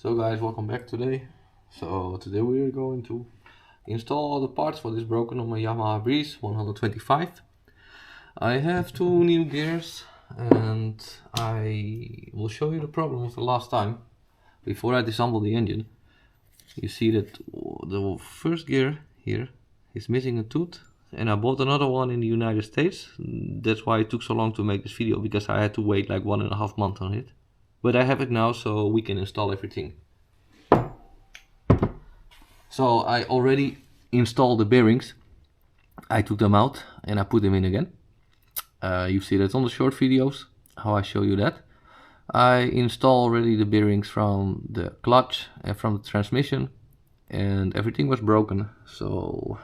So guys, welcome back today. Today we are going to install all the parts for this broken on my Yamaha Breeze 125. I have two new gears and I will show you the problem of the last time. Before I disassemble the engine, you see that the first gear here is missing a tooth, and I bought another one in the United States. That's why it took so long to make this video, because I had to wait like 1.5 months on it. But I have it now, so we can install everything. So I already installed the bearings. I took them out and I put them in again. You see that on the short videos, how I show you that. I installed already the bearings from the clutch and from the transmission, and everything was broken. So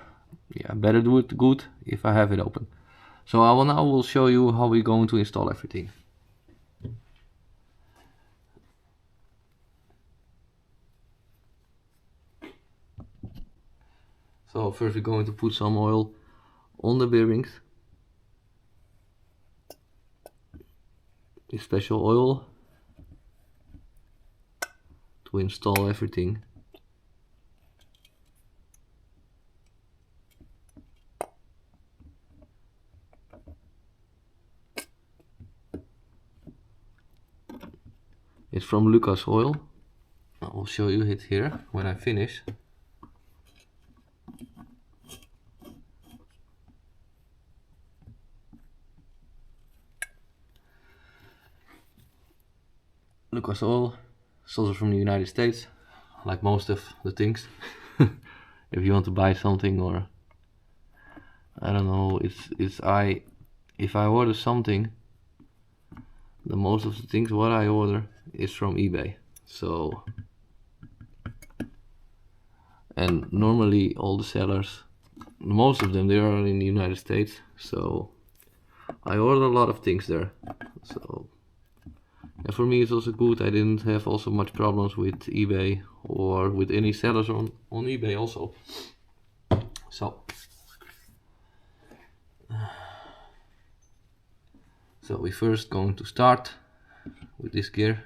yeah, better do it good if I have it open. So I will show you how we're going to install everything. So first we're going to put some oil on the bearings. This special oil to install everything. It's from Lucas Oil. I will show you it here when I finish. Lucas Oil, it's also from the United States, like most of the things. If you want to buy something, or I don't know, if I order something, the most of the things what I order is from eBay. So, and normally all the sellers, most of them, they are in the United States. So I order a lot of things there. So. And for me it's also good, I didn't have also much problems with eBay or with any sellers on eBay also. So we first going to start with this gear.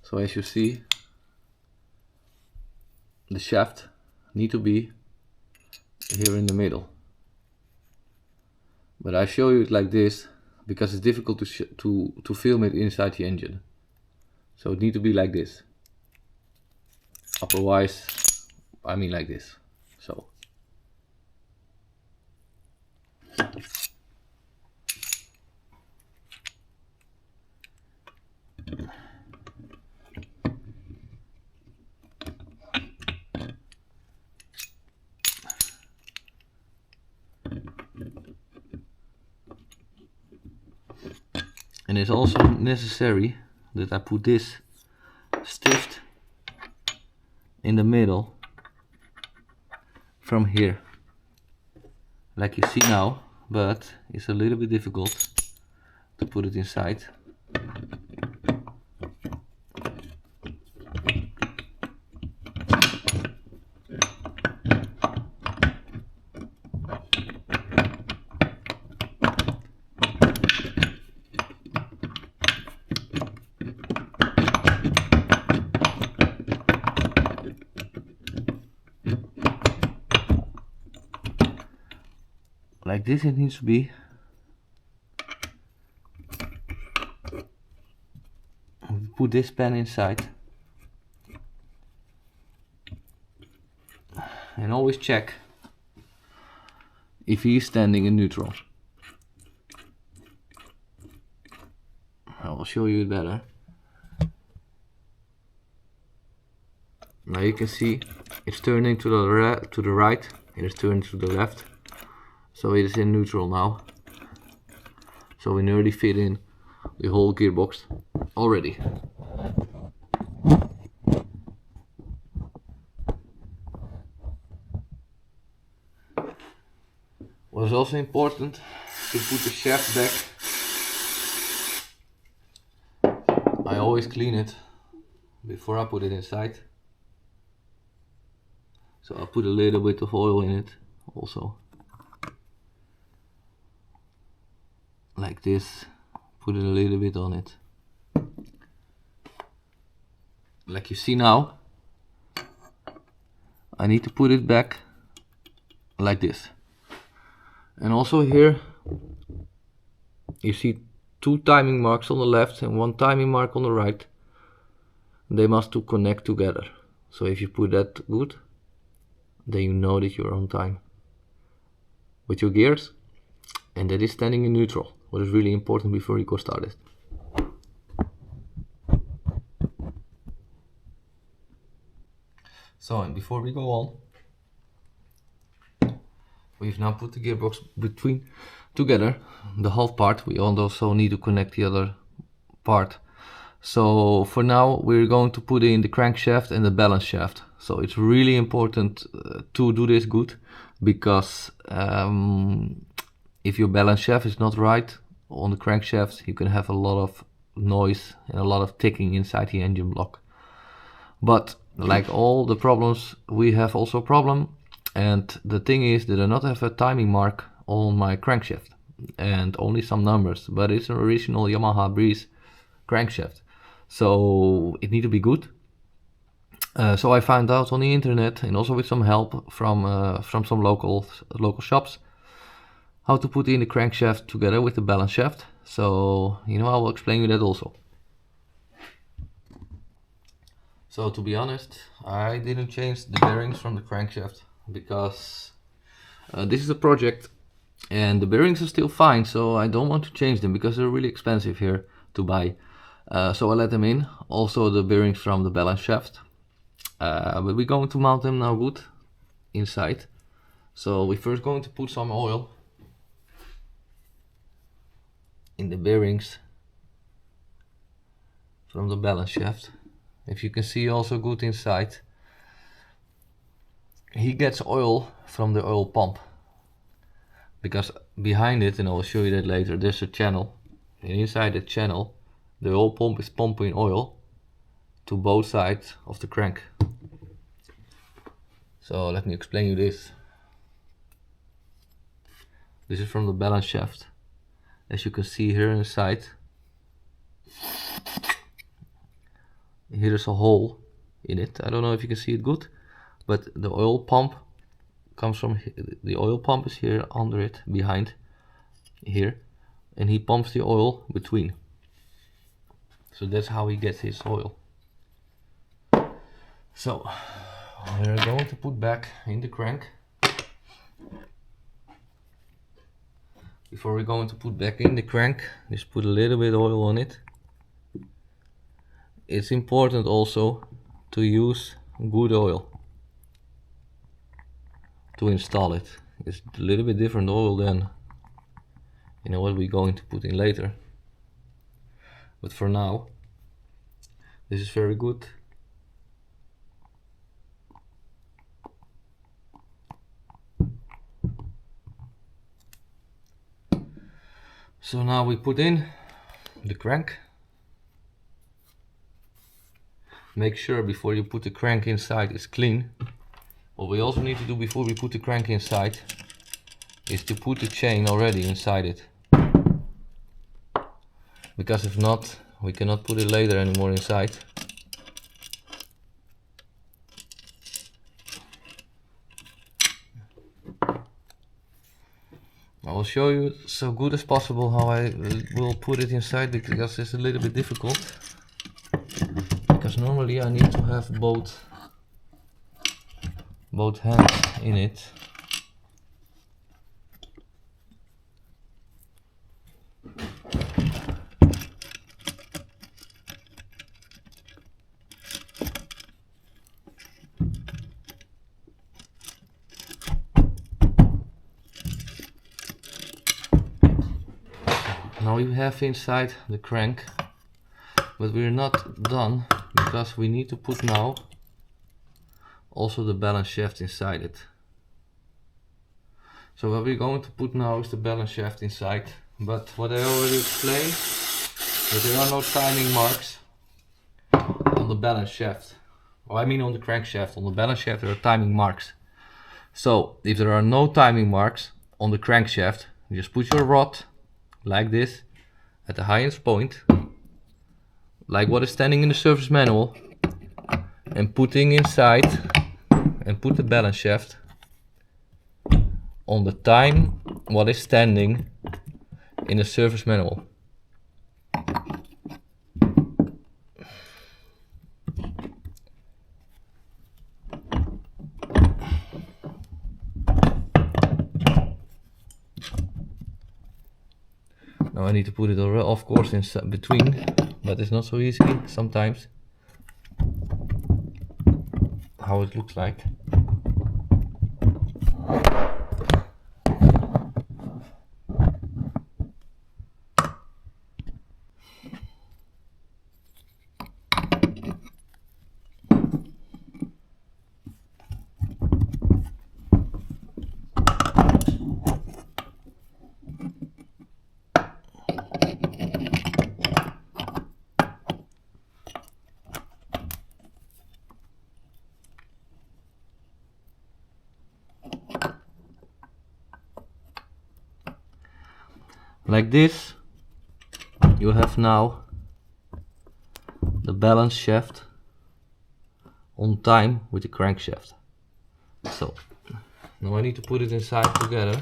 So as you see, the shaft need to be here in the middle. But I show you it like this because it's difficult to film it inside the engine. So it need to be like this. Otherwise, I mean like this. So. And it's also necessary that I put this stift in the middle from here, like you see now, but it's a little bit difficult to put it inside. Like this it needs to be. Put this pen inside. And always check if he is standing in neutral. I will show you it better. Now you can see it's turning to the right and it's turning to the left. So it is in neutral now. So we nearly fit in the whole gearbox already. What is also important to put the shaft back. I always clean it before I put it inside. So I put a little bit of oil in it also. Like this. Put it a little bit on it. Like you see now, I need to put it back like this. And also here you see two timing marks on the left and one timing mark on the right. They must connect together. So if you put that good, then you know that you're on time with your gears, and that is standing in neutral, what is really important before you go started. So, and before we go on, we've now put the gearbox together, the half part. We also need to connect the other part. So for now we're going to put in the crankshaft and the balance shaft. So it's really important to do this good, because if your balance shaft is not right on the crankshaft, you can have a lot of noise and a lot of ticking inside the engine block. But like all the problems, we have also a problem, and the thing is that I not have a timing mark on my crankshaft and only some numbers, but it's an original Yamaha Breeze crankshaft, so it need to be good. So I found out on the internet, and also with some help from some local shops, how to put in the crankshaft together with the balance shaft. So I will explain you that also. So to be honest, I didn't change the bearings from the crankshaft, because this is a project and the bearings are still fine, so I don't want to change them because they're really expensive here to buy. So I let them in, also the bearings from the balance shaft. But we're going to mount them now good inside. So we're first going to put some oil in the bearings from the balance shaft. If you can see also good inside, he gets oil from the oil pump, because behind it, and I will show you that later, there's a channel, and inside the channel the oil pump is pumping oil to both sides of the crank. So let me explain you this. This is from the balance shaft. As you can see here inside, here's a hole in it. I don't know if you can see it good, but the oil pump comes from the oil pump is here under it, behind here, and he pumps the oil between. So that's how he gets his oil. So we're going to put back in the crank. Before we're going to put back in the crank, just put a little bit of oil on it. It's important also to use good oil to install it. It's a little bit different oil than what we're going to put in later. But for now, this is very good. So now we put in the crank. Make sure before you put the crank inside it's clean. What we also need to do before we put the crank inside is to put the chain already inside it. Because if not, we cannot put it later anymore inside. I will show you so good as possible how I will put it inside, because it's a little bit difficult. Because normally I need to have both hands in it. Now we have inside the crank, but we're not done, because we need to put now also the balance shaft inside it. So what we're going to put now is the balance shaft inside, but what I already explained, that there are no timing marks on the balance shaft. Well, I mean on the crankshaft. On the balance shaft there are timing marks. So if there are no timing marks on the crankshaft, you just put your rod like this at the highest point, like what is standing in the service manual, and putting inside and put the balance shaft on the time what is standing in the service manual. Now I need to put it of course in between, but it's not so easy sometimes. How it looks like. Like this, you have now the balance shaft on time with the crankshaft. So now I need to put it inside together,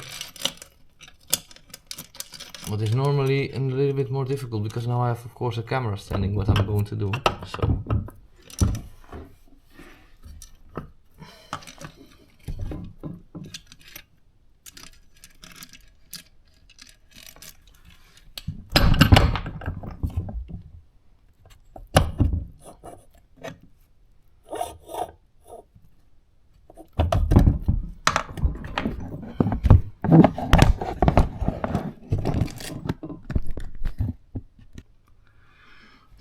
but it's normally a little bit more difficult because now I have of course a camera standing what I'm going to do.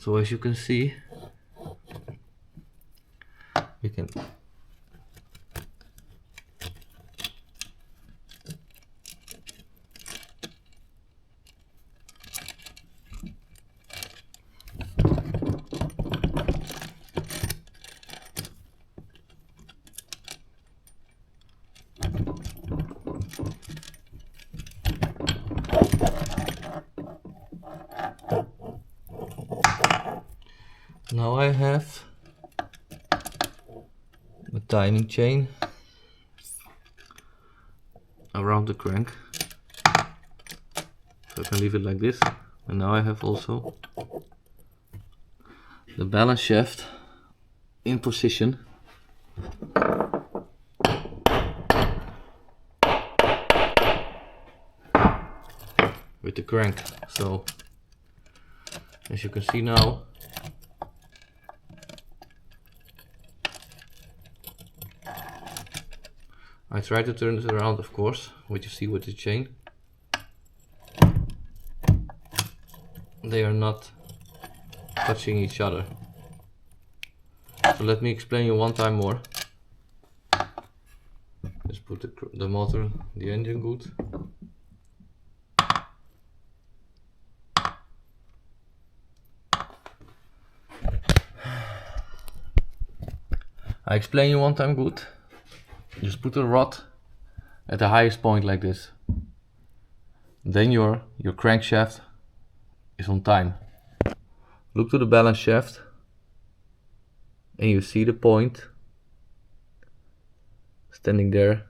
So as you can see, we can now I have the timing chain around the crank, so I can leave it like this, and now I have also the balance shaft in position with the crank. So as you can see now, I try to turn it around of course, what you see with the chain. They are not touching each other. So let me explain you one time more. Just put the motor, the engine good. I explain you one time good. Just put the rod at the highest point like this. Then your crankshaft is on time. Look to the balance shaft and you see the point standing there.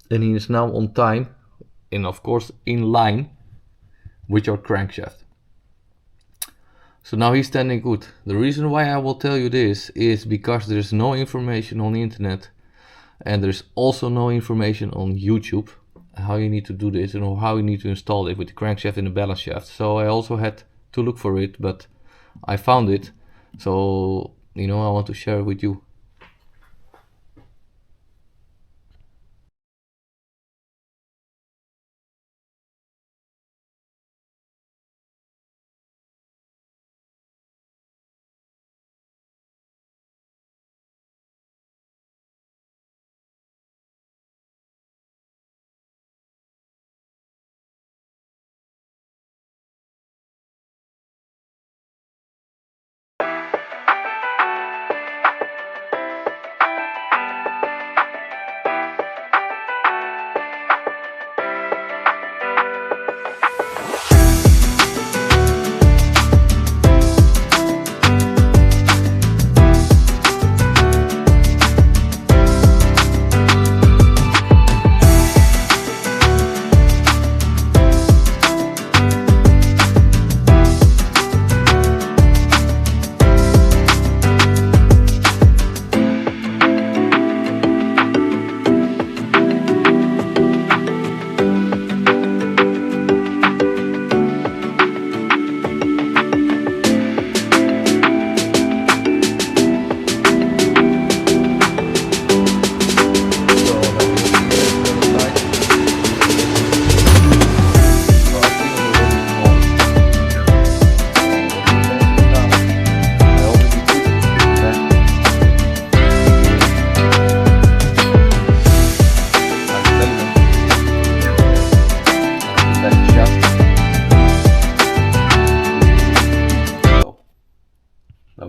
And he is now on time and of course in line with your crankshaft. So now he's standing good. The reason why I will tell you this is because there's no information on the internet, and there's also no information on YouTube how you need to do this and how you need to install it with the crankshaft and the balance shaft. So I also had to look for it, but I found it. So I want to share it with you.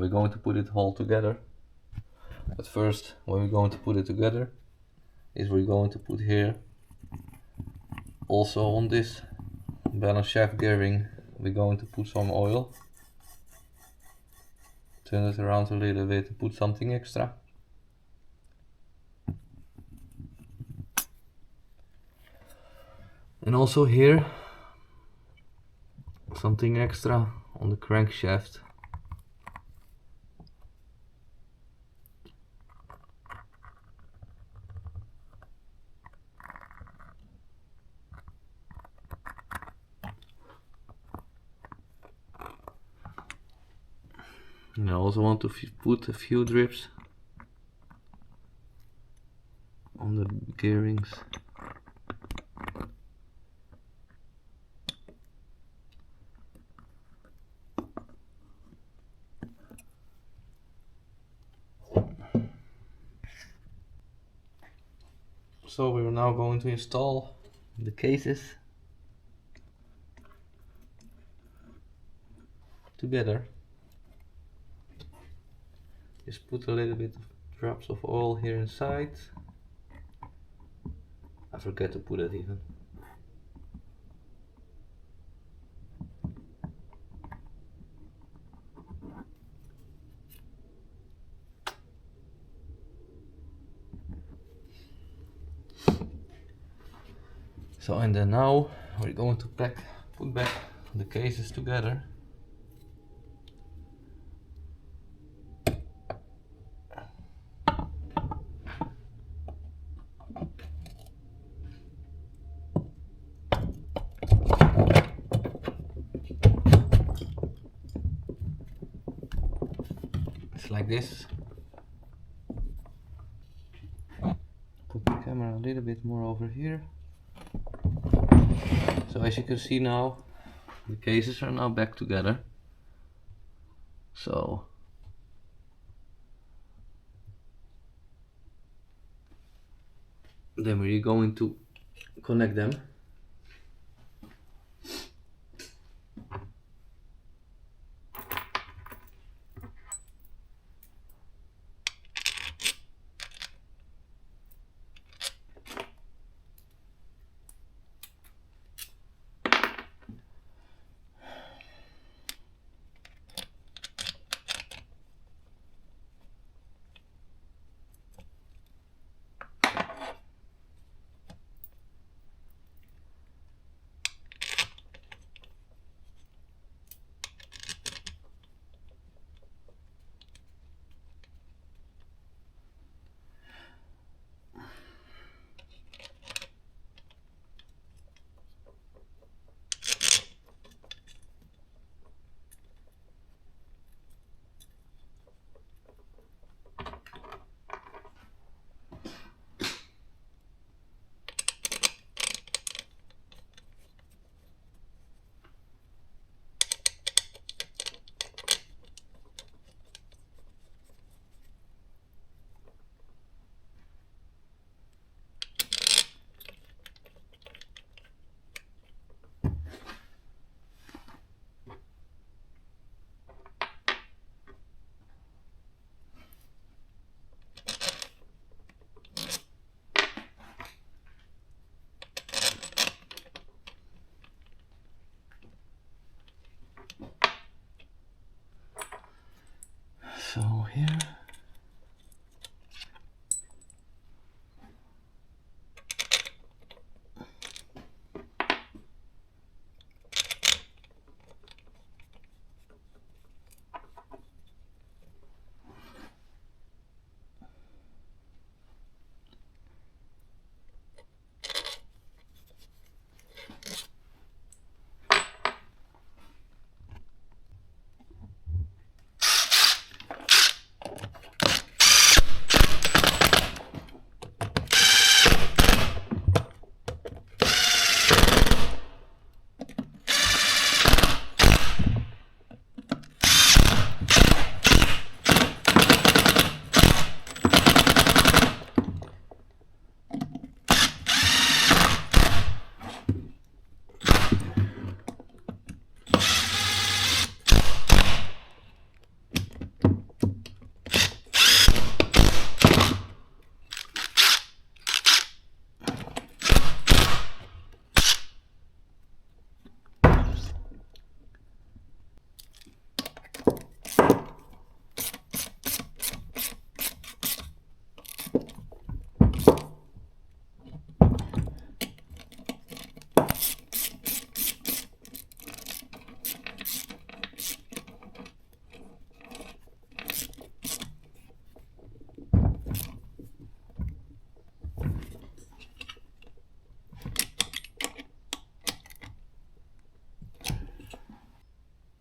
we're going to put it all together. But first, when we're going to put it together, is we're going to put here, also on this balance shaft gearing, we're going to put some oil. Turn it around a little bit to put something extra. And also here, something extra on the crankshaft. And I also want to put a few drips on the gearings. So we are now going to install the cases together. Just put a little bit of drops of oil here inside. I forget to put it even. So and then now we're going to put back the cases together. It's like this. Put the camera a little bit more over here. So as you can see now, the cases are now back together. So then we're going to connect them. So here.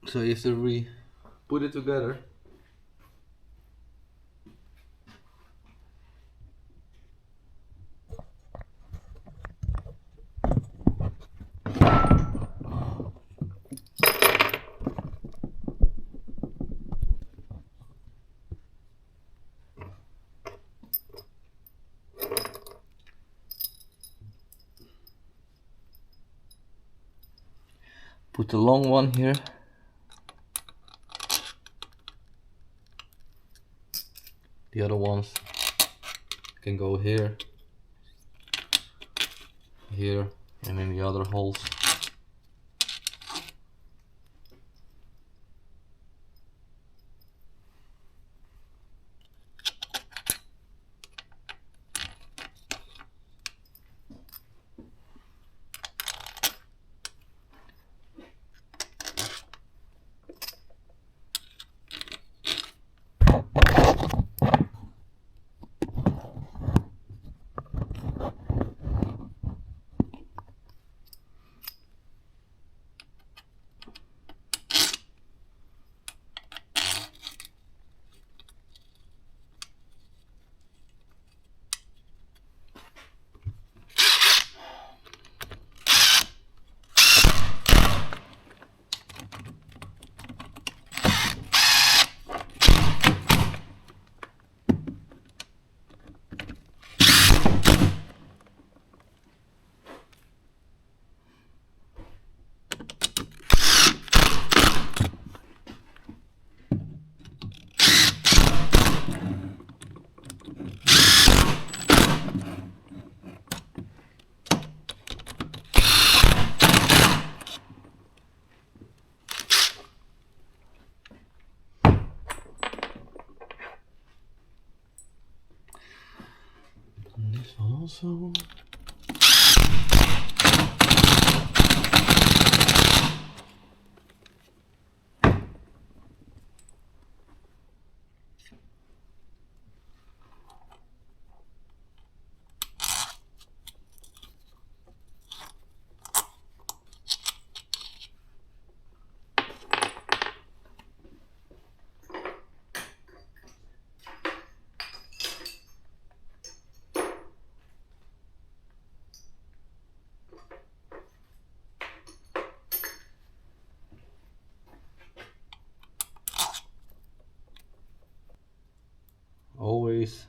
So you have to put it together. Put the long one here. The other ones can go here, here, and in the other holes. And this one also. Always,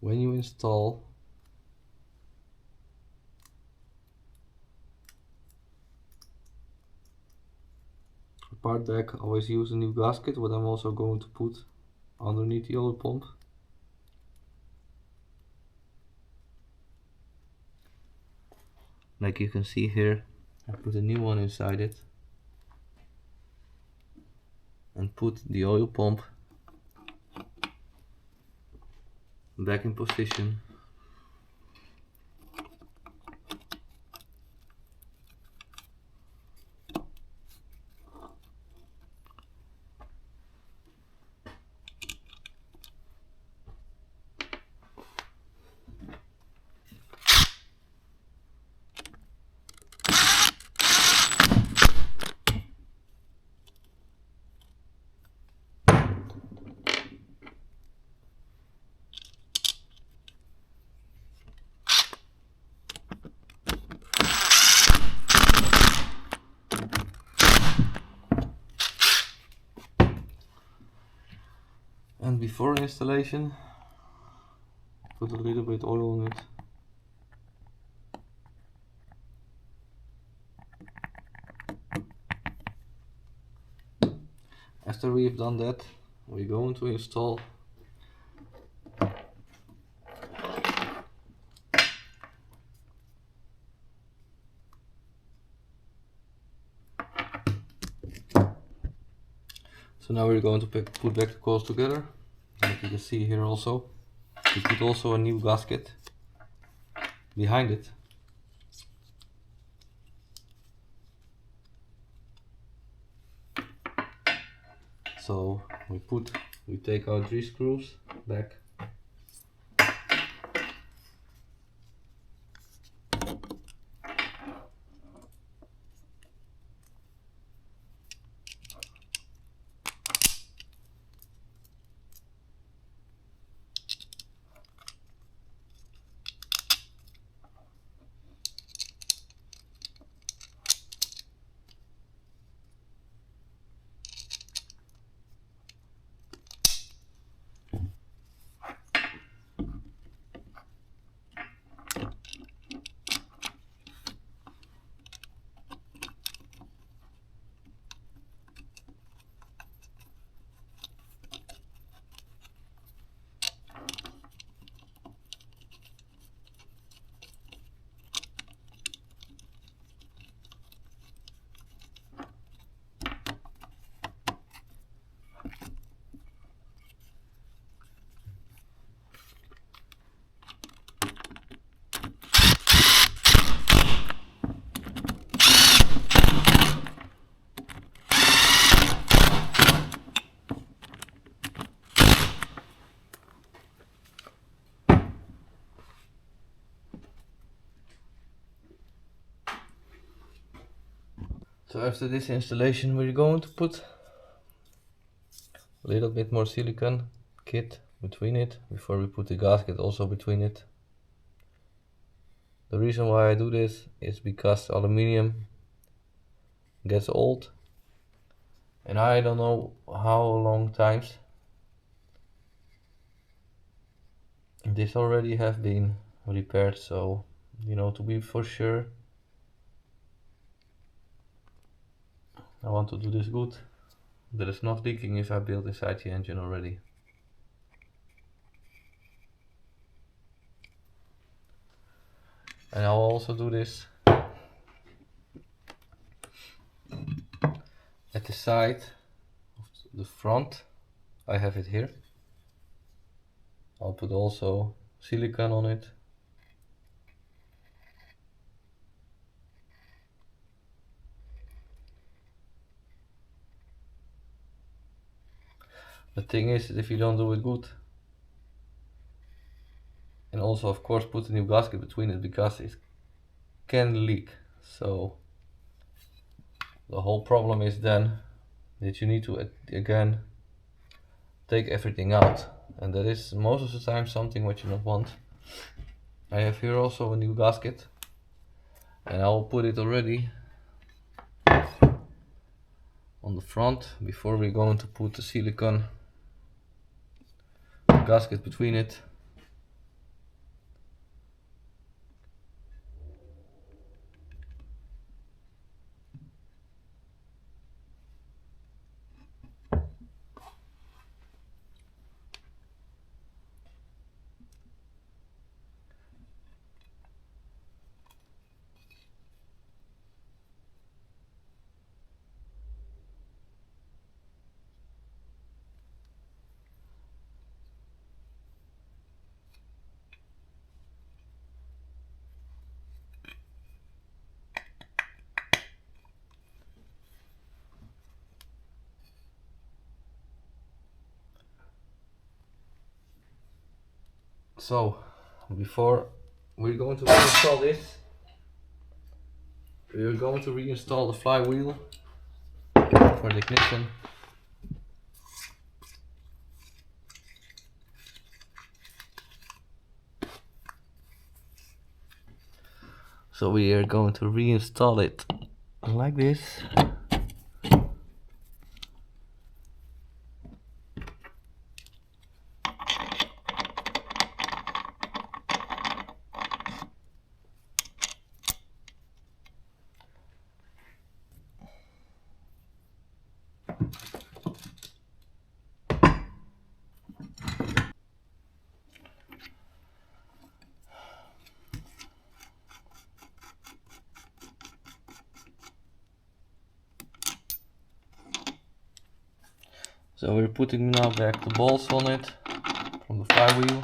when you install, a part deck, always use a new gasket, what I'm also going to put underneath the oil pump. Like you can see here, I put a new one inside it and put the oil pump back in position. And before installation, put a little bit oil on it. After we've done that, we're going to install So now we're going to put back the coils together. Like you can see here also, we put also a new gasket behind it. So we take our 3 screws back. So after this installation we're going to put a little bit more silicone kit between it before we put the gasket also between it. The reason why I do this is because aluminium gets old, and I don't know how long times this already have been repaired, so you know, to be for sure I want to do this good, that it's not leaking if I build inside the engine already. And I'll also do this at the side of the front. I have it here. I'll put also silicone on it. The thing is that if you don't do it good, and also of course put a new gasket between it, because it can leak. So the whole problem is then that you need to again take everything out, and that is most of the time something what you don't want. I have here also a new gasket, and I'll put it already on the front before we're going to put the silicone gasket between it. So before we're going to reinstall this, we're going to reinstall the flywheel for the ignition. So we are going to reinstall it like this. So we're putting now back the bolts on it from the flywheel.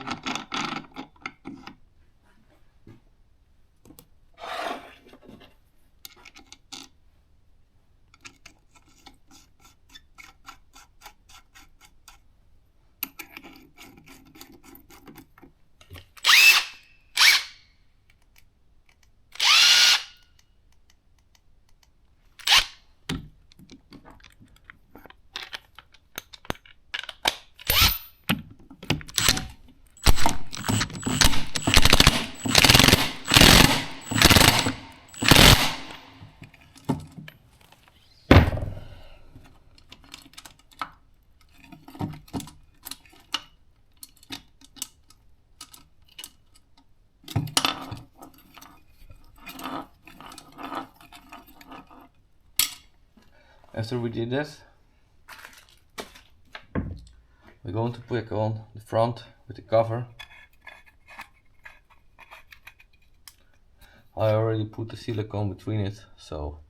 After we did this, we're going to put on the front with the cover. I already put the silicone between it, so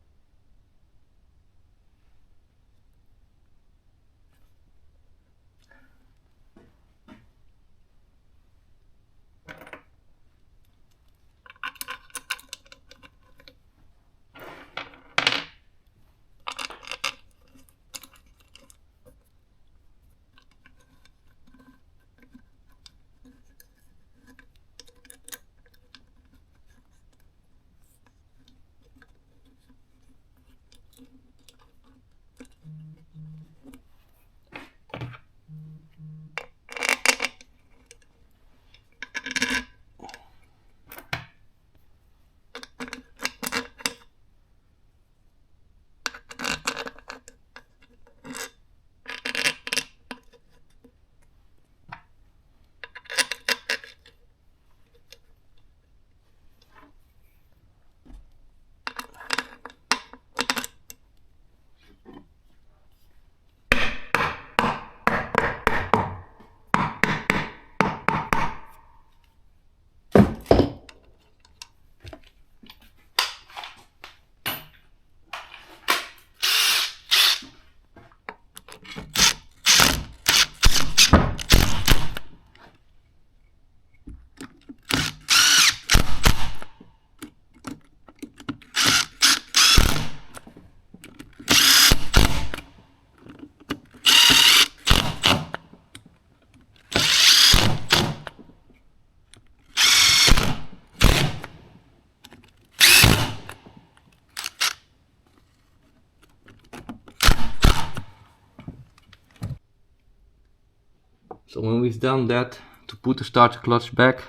So when we've done that, to put the starter clutch back,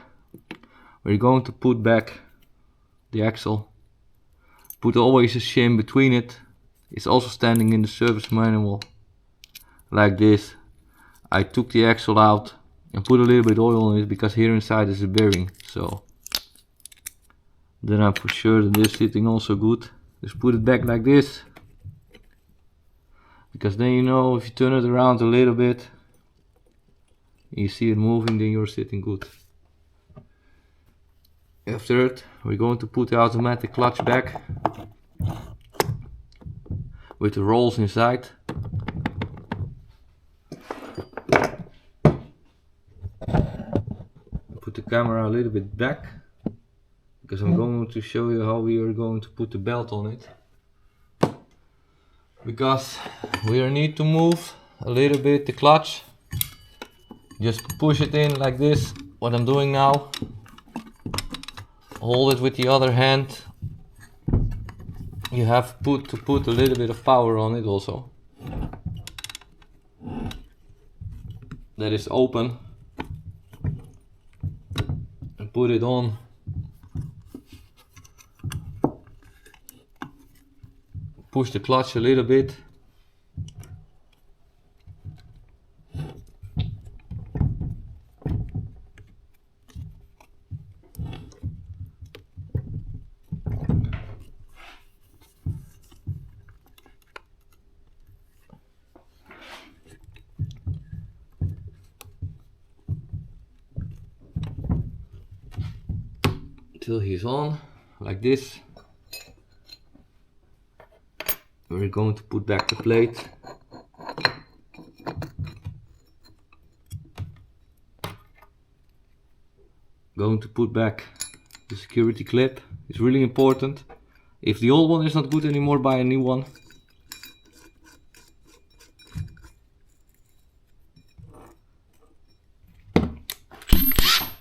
we're going to put back the axle. Put always a shim between it. It's also standing in the service manual like this. I took the axle out and put a little bit oil on it because here inside is a bearing. So then I'm for sure that this is sitting also good. Just put it back like this, because then you know if you turn it around a little bit, you see it moving, then you're sitting good. After it, we're going to put the automatic clutch back with the rolls inside. Put the camera a little bit back, because I'm going to show you how we are going to put the belt on it. Because we need to move a little bit the clutch. Just push it in like this, what I'm doing now. Hold it with the other hand. You have to put a little bit of power on it also. That is open. And put it on. Push the clutch a little bit. Till he's on, like this. We're going to put back the plate. Going to put back the security clip. It's really important. If the old one is not good anymore, buy a new one.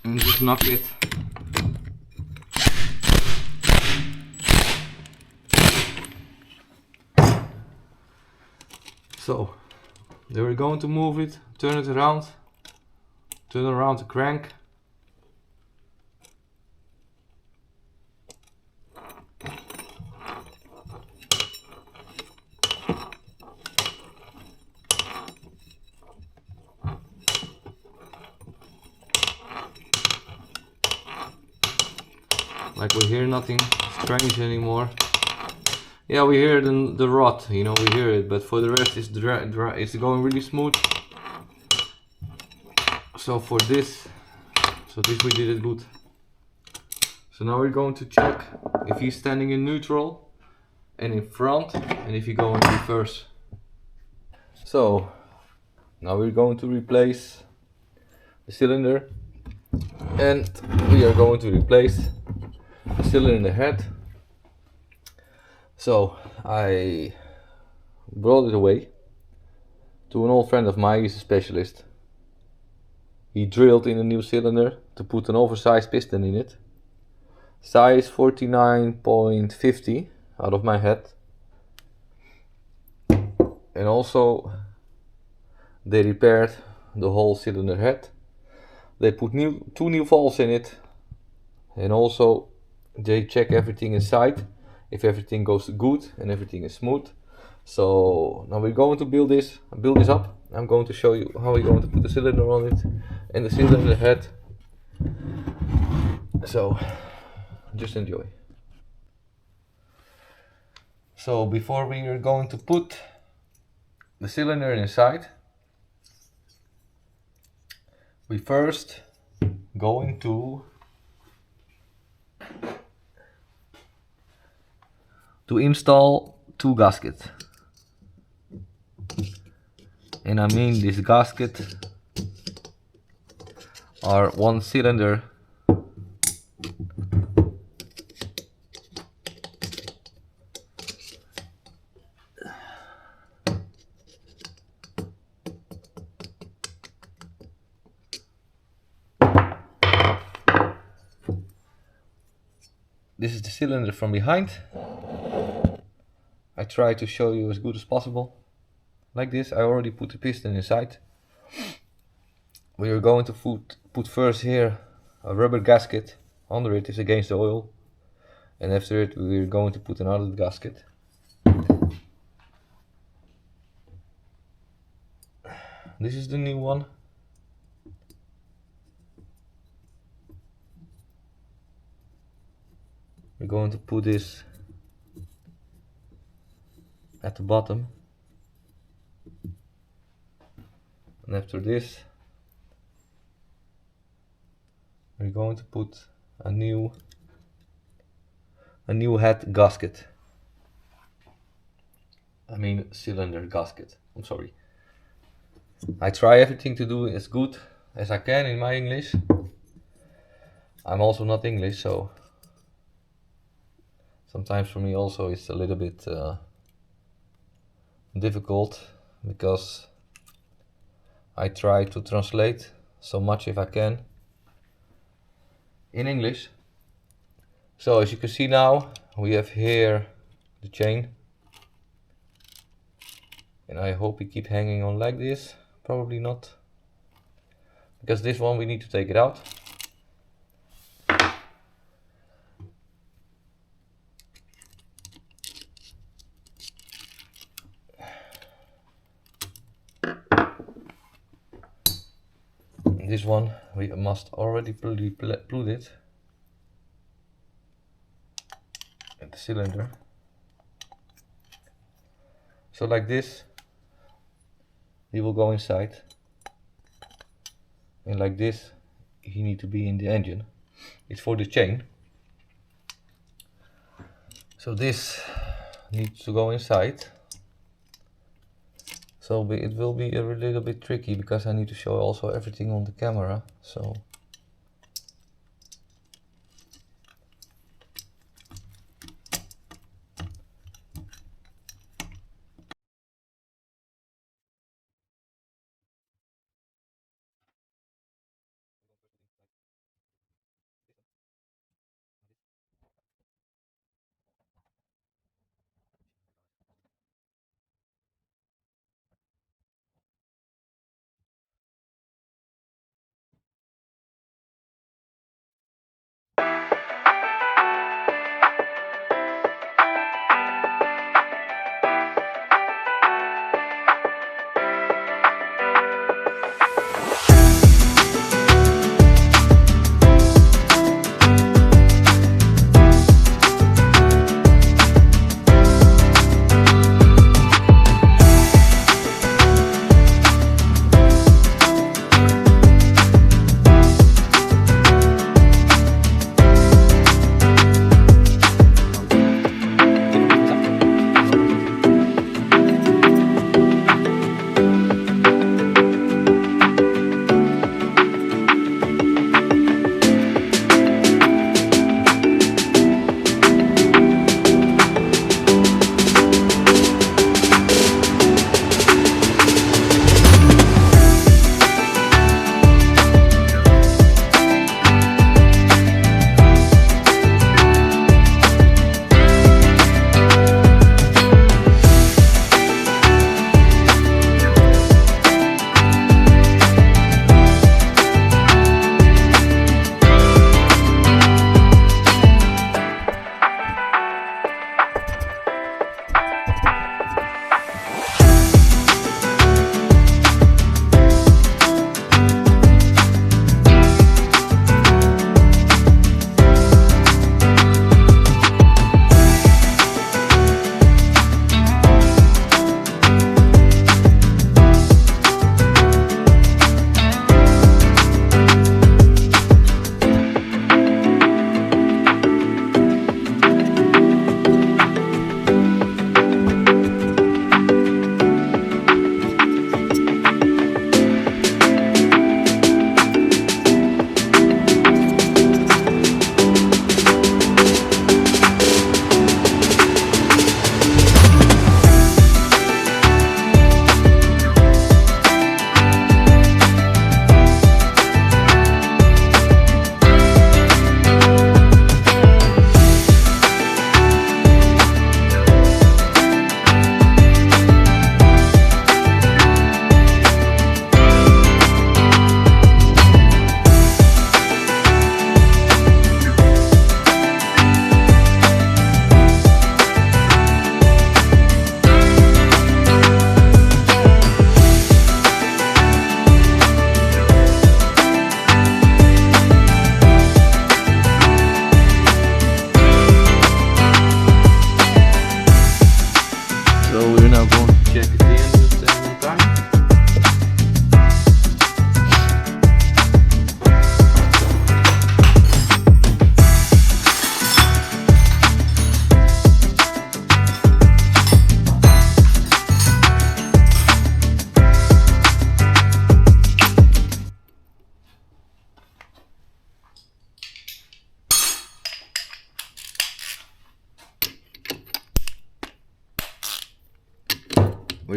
And just knock it. So, then we're going to move it, turn it around, turn around the crank. Like we hear nothing strange anymore. Yeah, we hear the rod, you know, we hear it, but for the rest it's going really smooth. So for this, we did it good. So now we're going to check if he's standing in neutral and in front, and if you go in reverse. So now we're going to replace the cylinder, and we are going to replace the cylinder head. So I brought it away to an old friend of mine. He's a specialist. He drilled in a new cylinder to put an oversized piston in it. Size 49.50 out of my head. And also they repaired the whole cylinder head. They put two new valves in it, and also they check everything inside, if everything goes good and everything is smooth. So now we're going to build this up. I'm going to show you how we're going to put the cylinder on it and the cylinder head. So just enjoy. So before we are going to put the cylinder inside, we first going to install two gaskets. And I mean, this gasket are one cylinder this is the cylinder from behind. I try to show you as good as possible. Like this, I already put the piston inside. we are going to put first here a rubber gasket. Under it is against the oil, and after it we're going to put another gasket. This is the new one. We're going to put this at the bottom, and after this we're going to put a new head gasket. I mean cylinder gasket. I'm sorry. I try everything to do as good as I can in my English. I'm also not English, so sometimes for me also it's a little bit difficult, because I try to translate so much if I can in English. So as you can see now, we have here the chain, and I hope we keep hanging on like this. Probably not, because this one we need to take it out. This one we must already plug it at the cylinder. So like this, he will go inside, and like this, he need to be in the engine. It's for the chain. So this needs to go inside. So it will be a little bit tricky, because I need to show also everything on the camera. So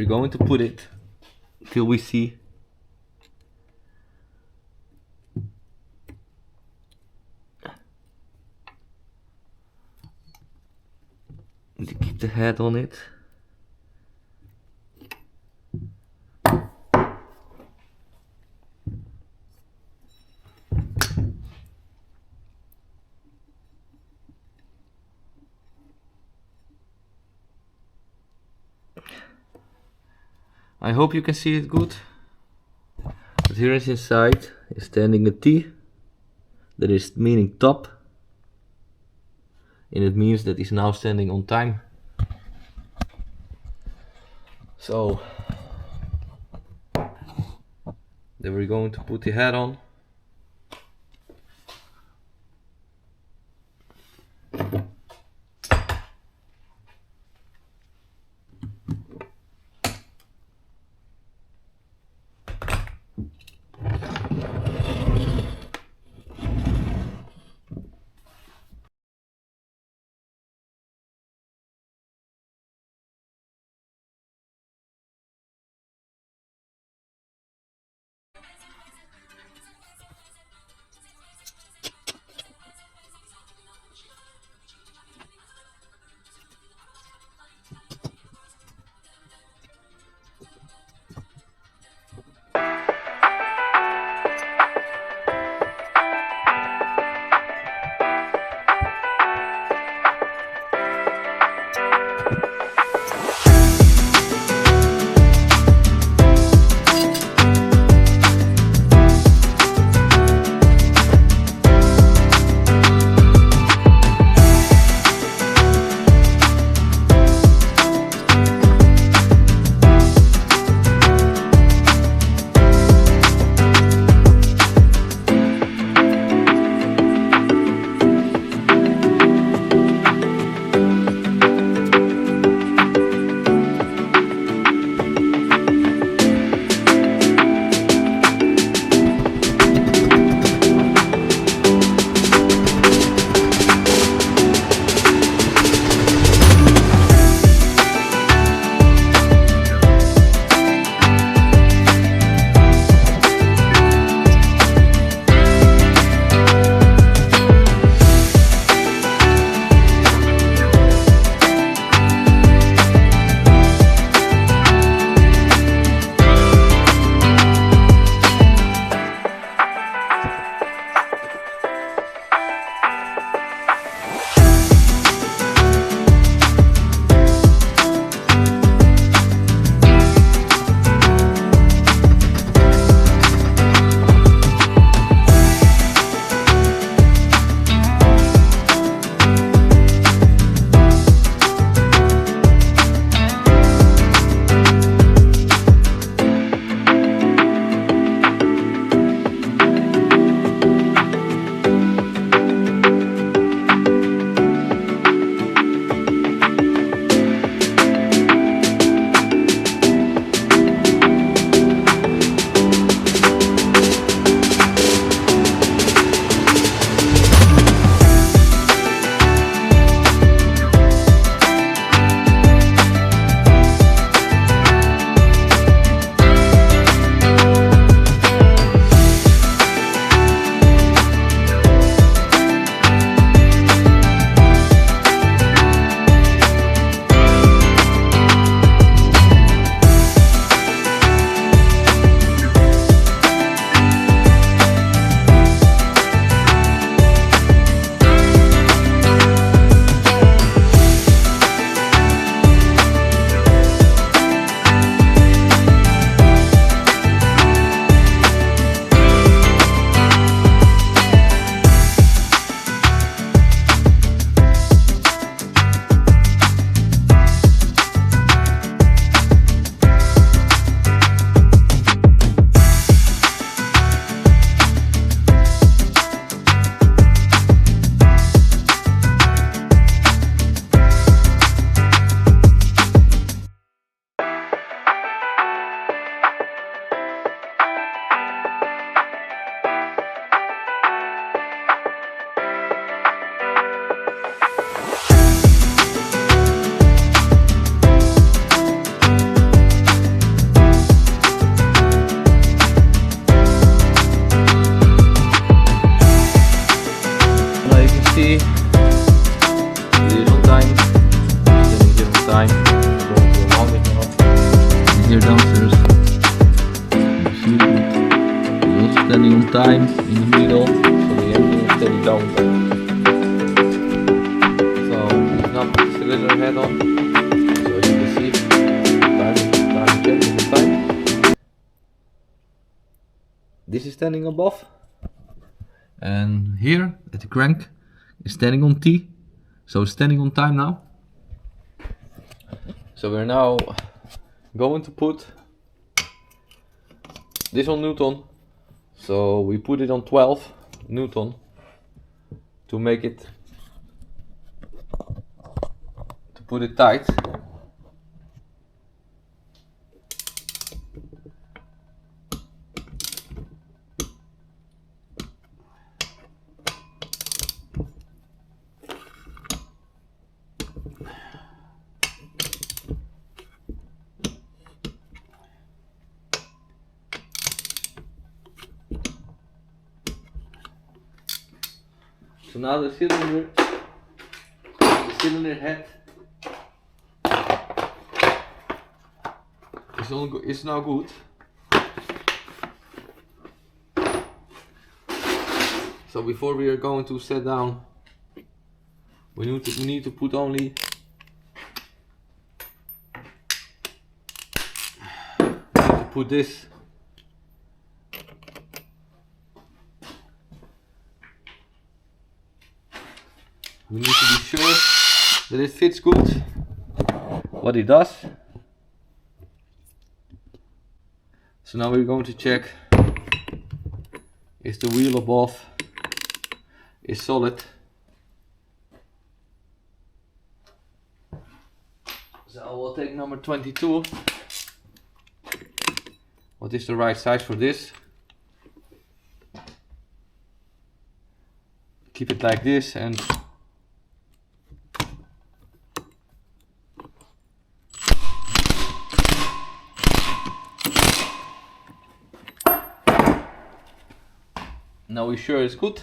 we're going to put it till we see. Need to keep the head on it. I hope you can see it good. But here is inside is standing a T. That is meaning top. And it means that he's now standing on time. So then we're going to put the head on. time in the middle, so the engine is steady down. So it's not the cylinder head on, so you can see time changing the time. This is standing above, and here at the crank is standing on T, so it's standing on time now. So we're now going to put this on Newton. So we put it on 12 Newton to make it, to put it tight. So now the cylinder head is now good. So before we are going to set down, we need to put only this. We need to be sure that it fits good, what it does. So now we're going to check if the wheel above is solid. So I will take number 22. What is the right size for this? Keep it like this and now we're sure it's good.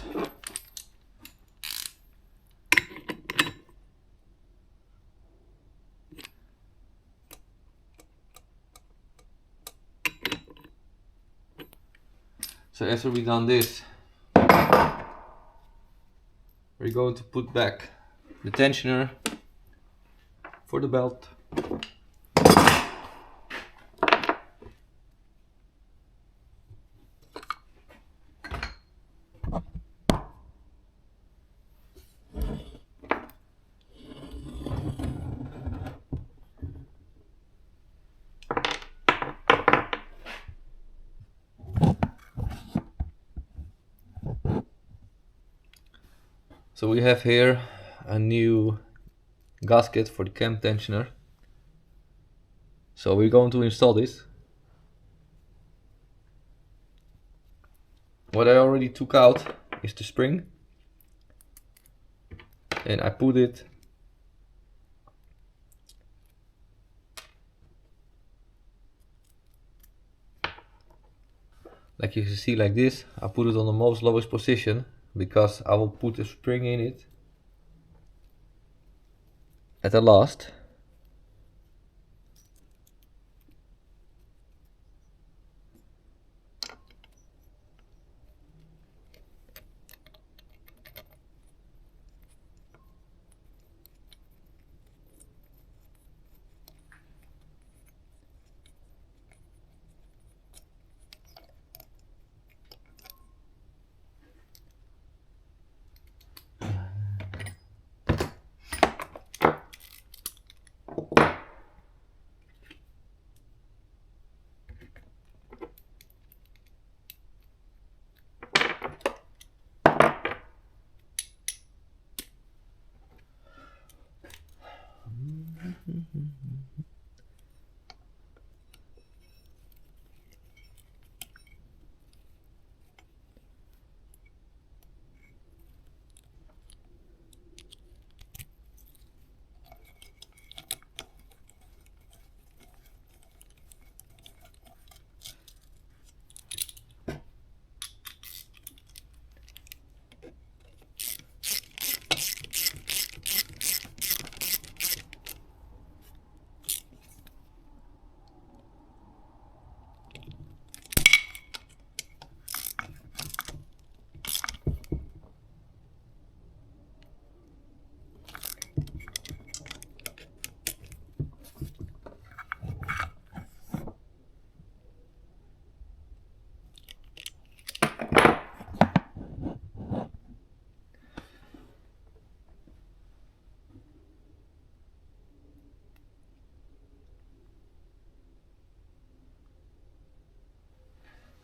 So after we've done this, we're going to put back the tensioner for the belt. So we have here a new gasket for the cam tensioner. So we're going to install this. What I already took out is the spring, and I put it like you can see like this. I put it on the most lowest position because I will put a spring in it at the last.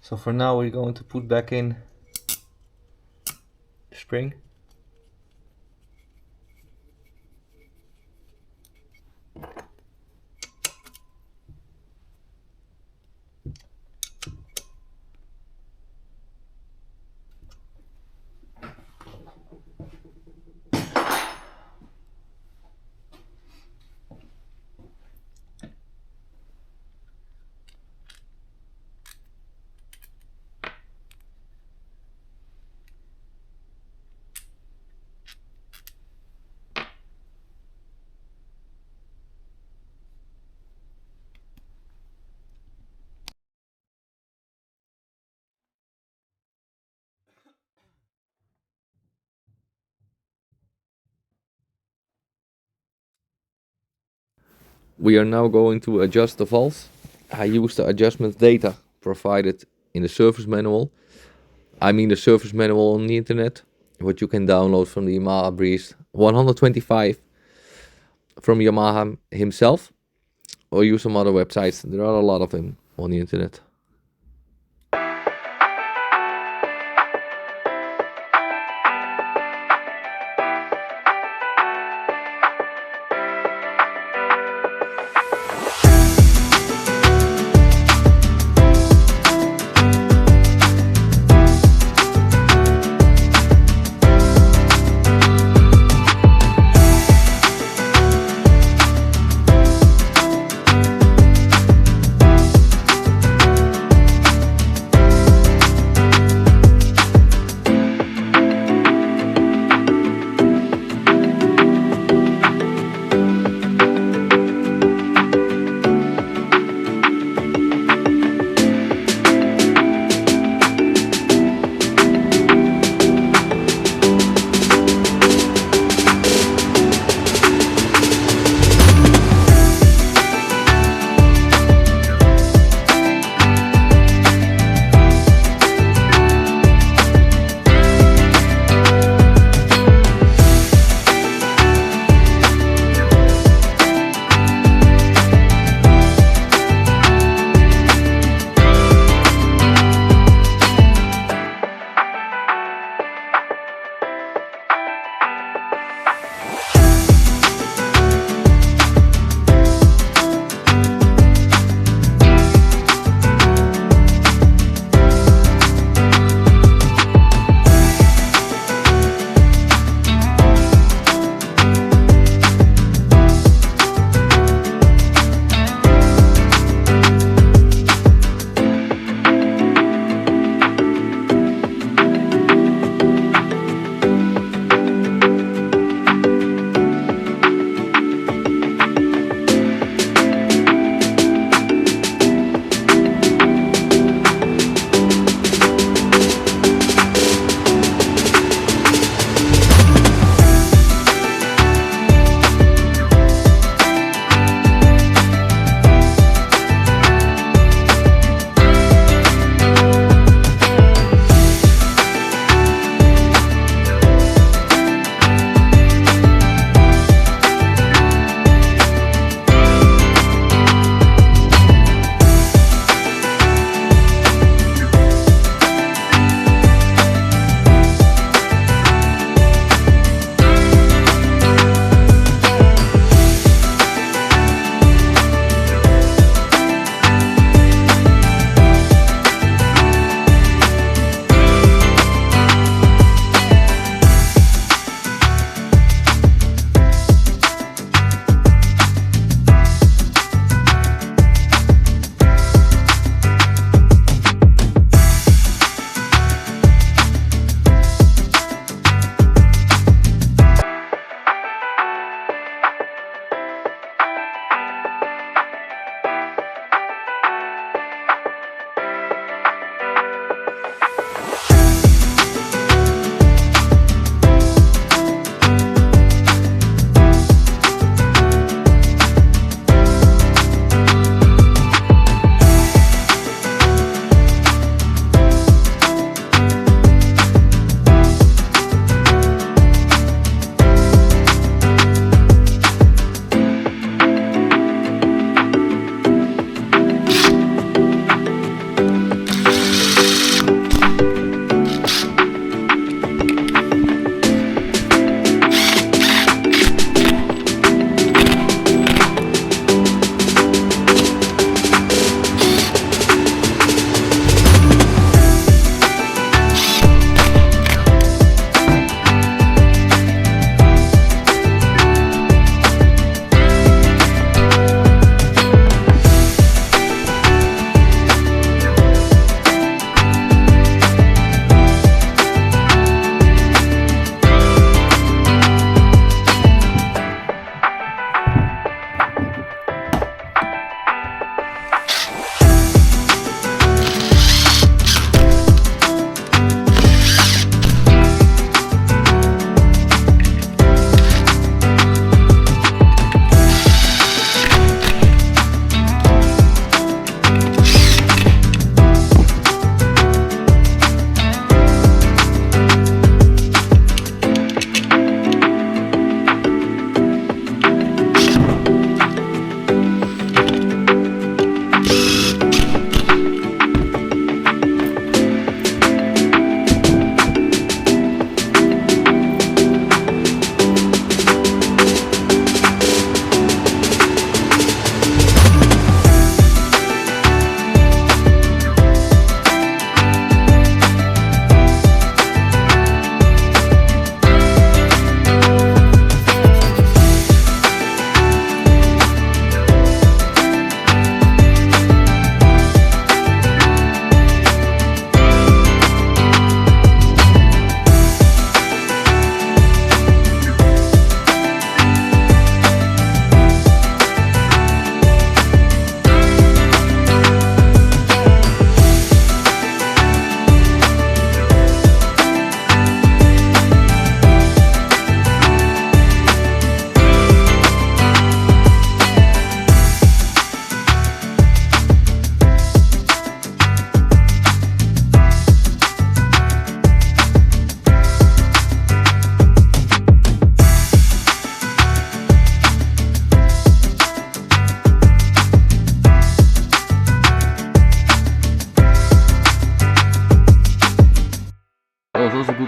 So for now we're going to put back in the spring. We are now going to adjust the valves. I use the adjustment data provided in the service manual. I mean the service manual on the internet, what you can download from the Yamaha Breeze 125 from Yamaha himself, or use some other websites. There are a lot of them on the internet.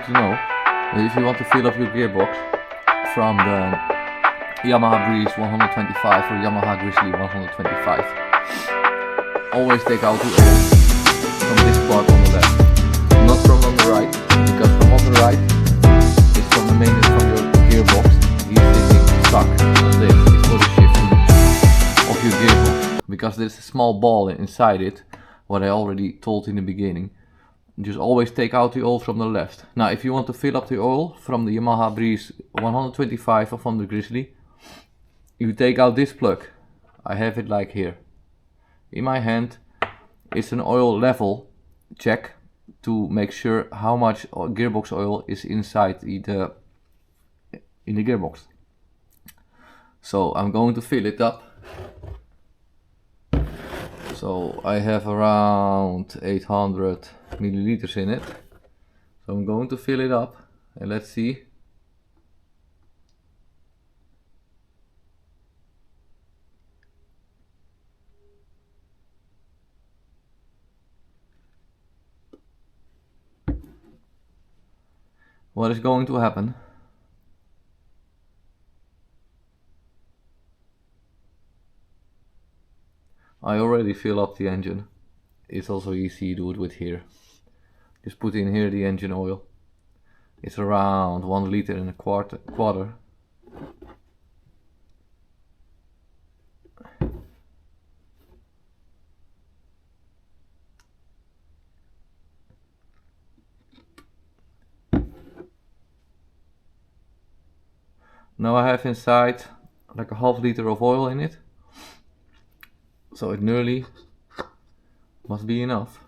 to know that if you want to fill up your gearbox from the Yamaha Breeze 125 or Yamaha Grizzly 125, always take out the oil from this part on the left, not from on the right, because from on the right is from the maintenance from your gearbox. He's sitting stuck on this. It's for the shifting of your gearbox, because there's a small ball inside it, what I already told in the beginning. Just always take out the oil from the left. Now if you want to fill up the oil from the Yamaha Breeze 125 or from the Grizzly, you take out this plug. I have it like here in my hand. It's an oil level check to make sure how much gearbox oil is inside in the gearbox. So I'm going to fill it up. So I have around 800 milliliters in it. So I'm going to fill it up and let's see. What is going to happen? I already fill up the engine. It's also easy to do it with here. Just put in here the engine oil. It's around 1 liter and a quarter. Now I have inside like a half liter of oil in it. So it nearly must be enough.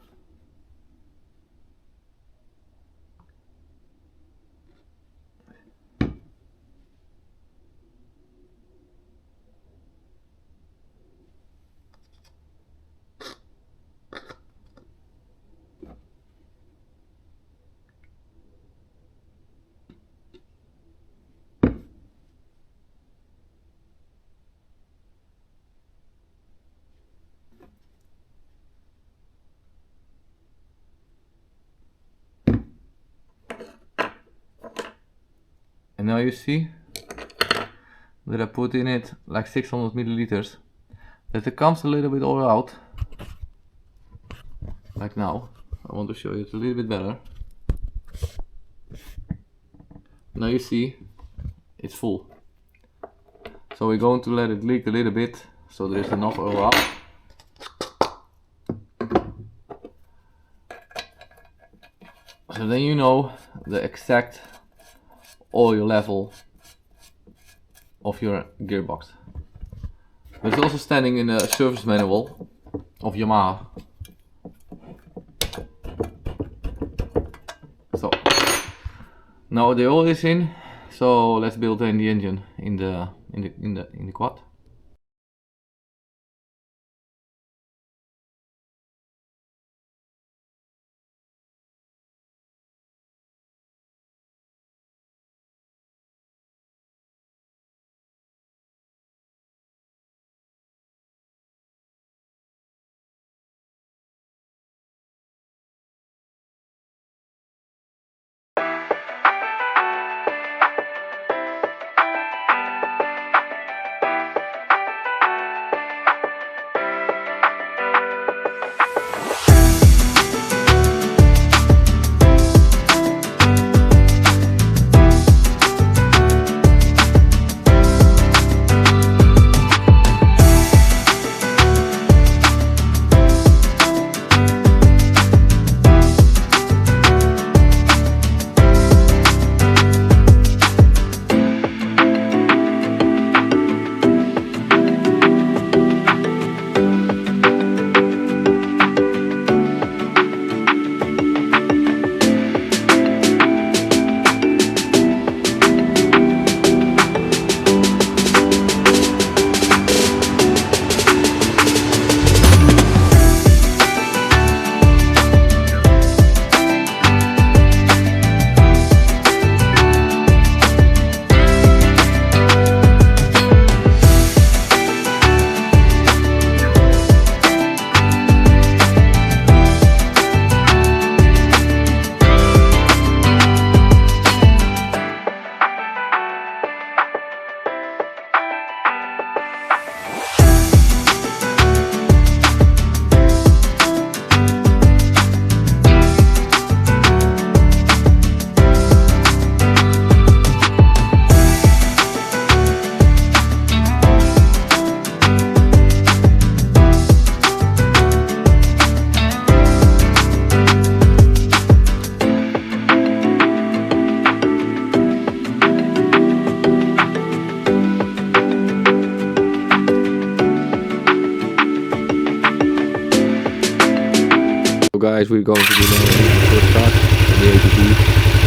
And now you see that I put in it like 600 milliliters, that it comes a little bit oil out. Like now, I want to show you it a little bit better. Now you see it's full. So we're going to let it leak a little bit so there is enough oil out. So then you know the exact oil level of your gearbox. It's also standing in the service manual of Yamaha. So now the oil is in, so let's build in the engine in the quad. So guys, we're going to do now the first start on the ATV.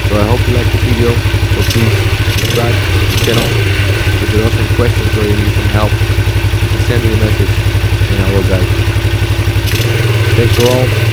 So I hope you liked the video. So please subscribe to the channel. If there are some questions or you need some help, send me a message and I will guide you. Thanks for all.